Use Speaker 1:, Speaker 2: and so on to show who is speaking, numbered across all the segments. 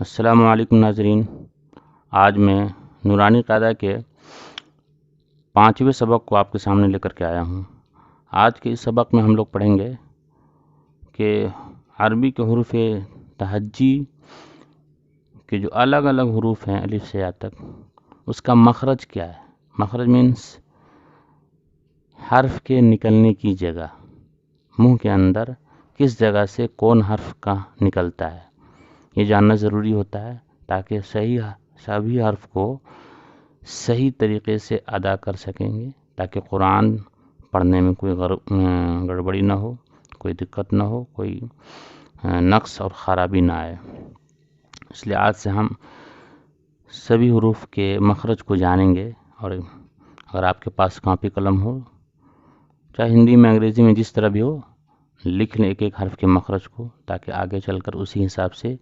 Speaker 1: السلام علیکم ناظرین، آج میں نورانی قاعدہ کے 5ویں سبق کو آپ کے سامنے لے کر کے آیا ہوں۔ آج کے اس سبق میں ہم لوگ پڑھیں گے کہ عربی کے حروف تہجی کے جو الگ الگ حروف ہیں الف سے یا تک، اس کا مخرج کیا ہے۔ مخرج مینس حرف کے نکلنے کی جگہ، منہ کے اندر کس جگہ سے کون حرف کا نکلتا ہے، یہ جاننا ضروری ہوتا ہے تاکہ سبھی حرف کو صحیح طریقے سے ادا کر سکیں گے، تاکہ قرآن پڑھنے میں کوئی گڑبڑی نہ ہو، کوئی دقت نہ ہو، کوئی نقص اور خرابی نہ آئے۔ اس لیے آج سے ہم سبھی حروف کے مخرج کو جانیں گے، اور اگر آپ کے پاس کاپی قلم ہو، چاہے ہندی میں انگریزی میں جس طرح بھی ہو، لکھ لیں ایک ایک حرف کے مخرج کو، تاکہ آگے چل کر اسی حساب سے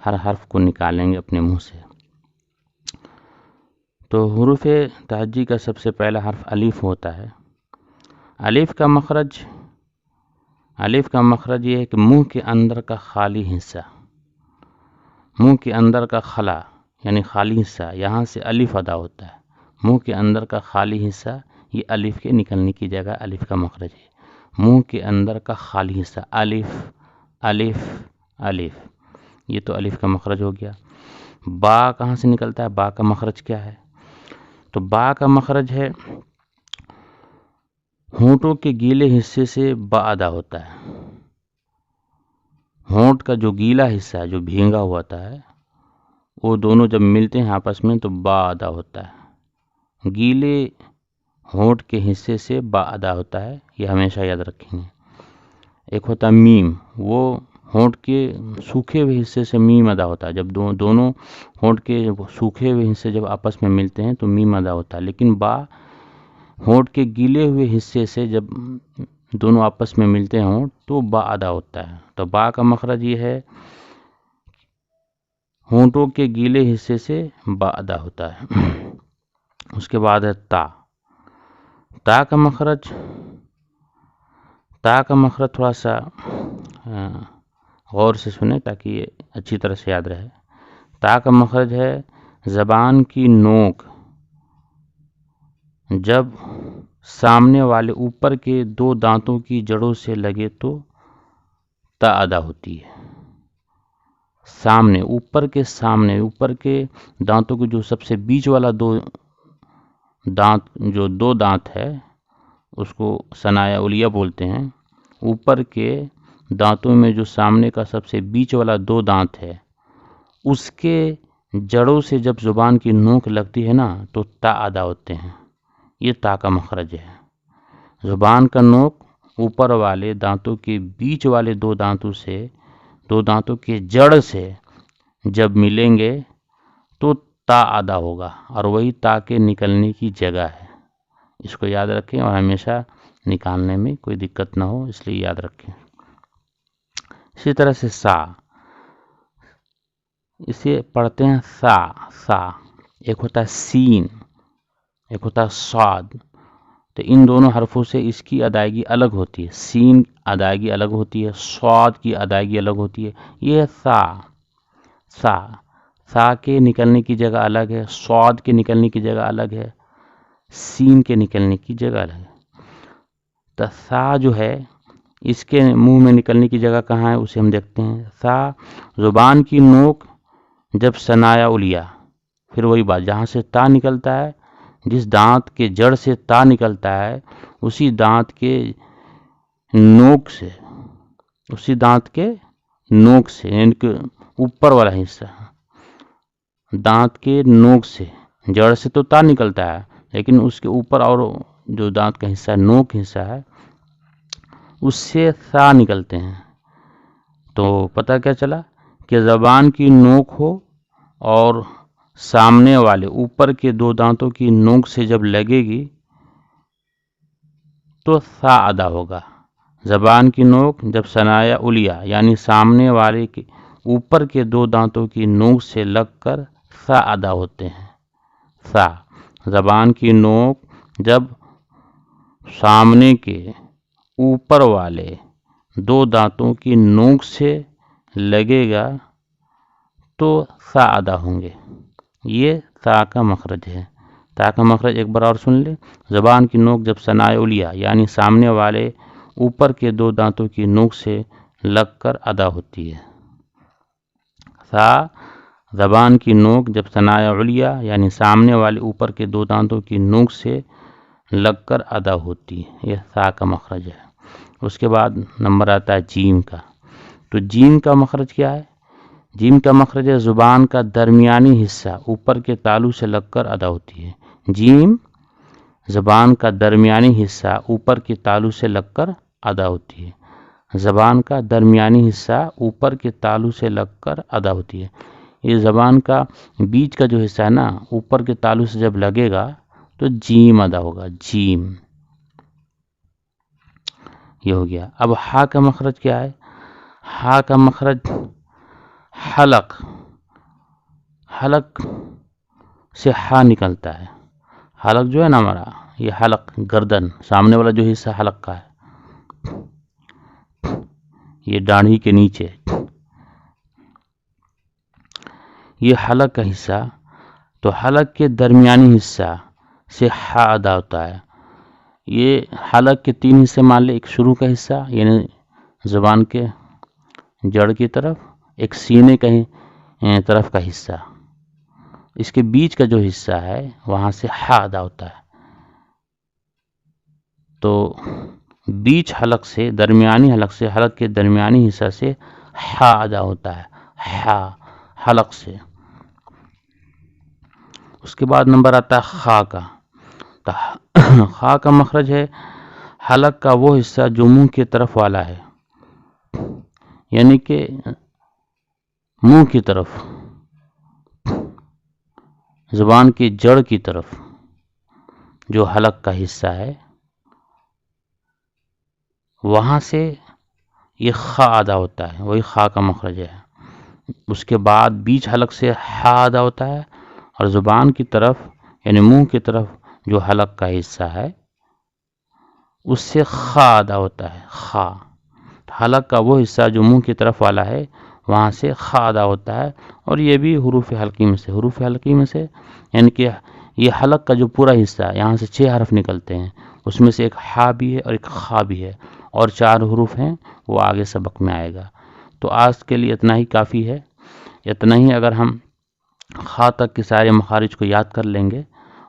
Speaker 1: ہر حرف کو نکالیں گے اپنے منہ سے۔ تو حروف تہجی کا سب سے پہلا حرف الف ہوتا ہے۔ الف کا مخرج یہ ہے کہ منہ کے اندر کا خالی حصہ، منہ کے اندر کا خلا یعنی خالی حصہ، یہاں سے الف ادا ہوتا ہے۔ منہ کے اندر کا خالی حصہ، یہ الف کے نکلنے کی جگہ الف کا مخرج ہے۔ منہ کے اندر کا خالی حصہ، الف الف الف، یہ تو الف کا مخرج ہو گیا۔ با کہاں سے نکلتا ہے؟ با کا مخرج کیا ہے؟ تو با کا مخرج ہے ہونٹوں کے گیلے حصے سے با ادا ہوتا ہے۔ ہونٹ کا جو گیلا حصہ ہے، جو بھینگا ہوتا ہے، وہ دونوں جب ملتے ہیں آپس میں تو با ادا ہوتا ہے۔ گیلے ہونٹ کے حصے سے با ادا ہوتا ہے، یہ ہمیشہ یاد رکھیں گے۔ ایک ہوتا ہے میم، وہ ہونٹ کے سوکھے ہوئے حصے سے میم ادا ہوتا ہے۔ جب دونوں ہونٹ کے سوکھے ہوئے حصے جب آپس میں ملتے ہیں تو میم ادا ہوتا ہے۔ لیکن با ہونٹ کے گیلے ہوئے حصے سے جب دونوں آپس میں ملتے ہیں ہونٹ تو با ادا ہوتا ہے۔ تو با کا مخرج یہ ہے، ہونٹوں کے گیلے حصے سے با ادا ہوتا ہے۔ اس کے بعد ہے تا۔ تا کا مخرج تھوڑا سا غور سے سنیں تاکہ یہ اچھی طرح سے یاد رہے۔ تا کا مخرج ہے زبان کی نوک جب سامنے والے اوپر کے 2 دانتوں کی جڑوں سے لگے تو تا ادا ہوتی ہے۔ اوپر کے دانتوں کے جو سب سے بیچ والا دو دانت ہے، اس کو ثنایا علیہ بولتے ہیں۔ اوپر کے دانتوں میں جو سامنے کا سب سے بیچ والا 2 دانت ہے، اس کے جڑوں سے جب زبان کی نوک لگتی ہے نا تو تا ادا ہوتے ہیں۔ یہ تا کا مخرج ہے۔ زبان کا نوک اوپر والے دانتوں کے بیچ والے 2 دانتوں کے جڑ سے جب ملیں گے تو تا ادا ہوگا، اور وہی تا کے نکلنے کی جگہ ہے۔ اس کو یاد رکھیں اور ہمیشہ نکالنے میں کوئی دقت نہ ہو، اس لیے یاد رکھیں۔ اسی طرح سے سا، اسے پڑھتے ہیں سا۔ ایک ہوتا ہے سین، ایک ہوتا ہے صاد۔ تو ان دونوں حرفوں سے اس کی ادائیگی الگ ہوتی ہے۔ سین ادائیگی الگ ہوتی ہے، صاد کی ادائیگی الگ ہوتی ہے۔ یہ سا کے نکلنے کی جگہ الگ ہے، صاد کے نکلنے کی جگہ الگ ہے، سین کے نکلنے کی جگہ الگ ہے۔ تو سا جو ہے، اس کے منہ میں نکلنے کی جگہ کہاں ہے اسے ہم دیکھتے ہیں۔ سا زبان کی نوک جب ثنایا علیہ، پھر وہی بات جہاں سے تا نکلتا ہے، جس دانت کے جڑ سے تا نکلتا ہے، اسی دانت کے نوک سے یعنی کہ اوپر والا حصہ، دانت کے نوک سے، جڑ سے تو تا نکلتا ہے لیکن اس کے اوپر اور جو دانت کا حصہ ہے، نوک حصہ ہے، اس سے سا نکلتے ہیں۔ تو پتہ کیا چلا کہ زبان کی نوک ہو اور سامنے والے اوپر کے 2 دانتوں کی نوک سے جب لگے گی تو سا ادا ہوگا۔ زبان کی نوک جب ثنایا علیہ یعنی سامنے والے کے اوپر کے 2 دانتوں کی نوک سے لگ کر سا ادا ہوتے ہیں۔ سا، زبان کی نوک جب سامنے کے اوپر والے 2 دانتوں کی نوک سے لگے گا تو سا ادا ہوں گے. یہ سا کا مخرج ہے. تا کا مخرج ایک بار اور سن لیں. زبان کی نوک جب ثنائے علیہ یعنی سامنے والے اوپر کے دو دانتوں کی نوک سے لگ کر ادا ہوتی ہے. سا زبان کی نوک جب ثنائے علیہ یعنی سامنے والے اوپر کے دو دانتوں کی نوک سے لگ کر ادا ہوتی ہے. یہ سا کا مخرج ہے. اس کے بعد نمبر آتا ہے جیم کا. تو جیم کا مخرج کیا ہے؟ جیم کا مخرج ہے زبان کا درمیانی حصہ اوپر کے تالو سے لگ کر ادا ہوتی ہے. جیم زبان کا درمیانی حصہ اوپر کے تالو سے لگ کر ادا ہوتی ہے. زبان کا درمیانی حصہ اوپر کے تالو سے لگ کر ادا ہوتی ہے. یہ زبان کا بیچ کا جو حصہ ہے نا اوپر کے تالو سے جب لگے گا تو جیم ادا ہوگا. جیم یہ ہو گیا. اب ہا کا مخرج کیا ہے؟ ہا کا مخرج حلق. حلق سے ہا نکلتا ہے. حلق جو ہے نا ہمارا یہ حلق گردن سامنے والا جو حصہ حلق کا ہے یہ داڑھی کے نیچے یہ حلق کا حصہ. تو حلق کے درمیانی حصہ سے ہا ادا ہوتا ہے. یہ حلق کے تین حصے مان لے. ایک شروع کا حصہ یعنی زبان کے جڑ کی طرف, ایک سینے کا طرف کا حصہ, اس کے بیچ کا جو حصہ ہے وہاں سے ہا ادا ہوتا ہے. تو بیچ حلق سے درمیانی حلق سے حلق کے درمیانی حصہ سے ہا ادا ہوتا ہے. ہا حلق سے. اس کے بعد نمبر آتا ہے خا کا. تو خا کا مخرج ہے حلق کا وہ حصہ جو منہ کی طرف والا ہے یعنی کہ منہ کی طرف زبان کی جڑ کی طرف جو حلق کا حصہ ہے وہاں سے یہ خا ادا ہوتا ہے. وہی خا کا مخرج ہے. اس کے بعد بیچ حلق سے ہا ادا ہوتا ہے اور زبان کی طرف یعنی منہ کی طرف جو حلق کا حصہ ہے اس سے خا ادا ہوتا ہے. خا حلق کا وہ حصہ جو منہ کی طرف والا ہے وہاں سے خا ادا ہوتا ہے. اور یہ بھی حروف حلقی میں سے. حروف حلقی میں سے یعنی کہ یہ حلق کا جو پورا حصہ ہے یہاں سے 6 حرف نکلتے ہیں. اس میں سے ایک ہا بھی ہے اور ایک خا بھی ہے اور 4 حروف ہیں وہ آگے سبق میں آئے گا. تو آج کے لیے اتنا ہی کافی ہے. اتنا ہی اگر ہم خا تک کے سارے مخارج کو یاد کر لیں گے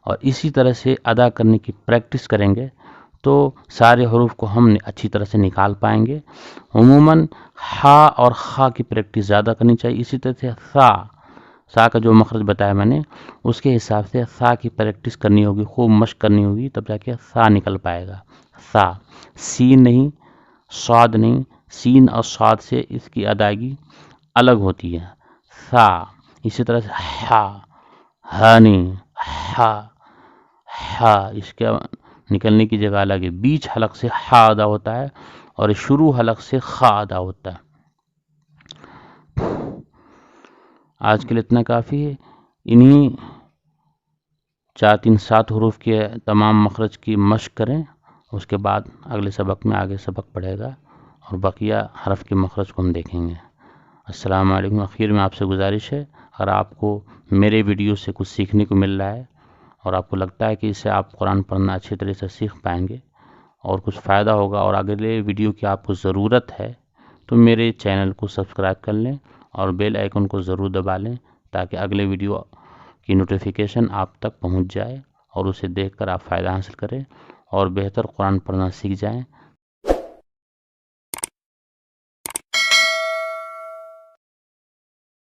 Speaker 1: اور اسی طرح سے ادا کرنے کی پریکٹس کریں گے تو سارے حروف کو ہم اچھی طرح سے نکال پائیں گے. عموماً ہا اور خا کی پریکٹس زیادہ کرنی چاہیے. اسی طرح سے سا کا جو مخرج بتایا میں نے اس کے حساب سے سا کی پریکٹس کرنی ہوگی, خوب مشق کرنی ہوگی, تب جا کے سا نکل پائے گا. سا سین نہیں, صاد نہیں. سین اور صاد سے اس کی ادائیگی الگ ہوتی ہے. سا اسی طرح سے ہا نہیں, ہا اس کے نکلنے کی جگہ الگ ہے. بیچ حلق سے ہا ادا ہوتا ہے اور شروع حلق سے خا ادا ہوتا ہے. آج کے لیے اتنا کافی ہے. انہی 4-3-7 حروف کے تمام مخرج کی مشق کریں. اس کے بعد اگلے سبق میں آگے سبق پڑھے گا اور بقیہ حرف کے مخرج کو ہم دیکھیں گے. السلام علیکم. اخیر میں آپ سے گزارش ہے اگر آپ کو میرے ویڈیو سے کچھ سیکھنے کو مل رہا ہے اور آپ کو لگتا ہے کہ اس سے آپ قرآن پڑھنا اچھی طرح سے سیکھ پائیں گے اور کچھ فائدہ ہوگا اور اگلے ویڈیو کی آپ کو ضرورت ہے تو میرے چینل کو سبسکرائب کر لیں اور بیل آئیکن کو ضرور دبا لیں تاکہ اگلے ویڈیو کی نوٹیفیکیشن آپ تک پہنچ جائے اور اسے دیکھ کر آپ فائدہ حاصل کریں اور بہتر قرآن پڑھنا سیکھ جائیں.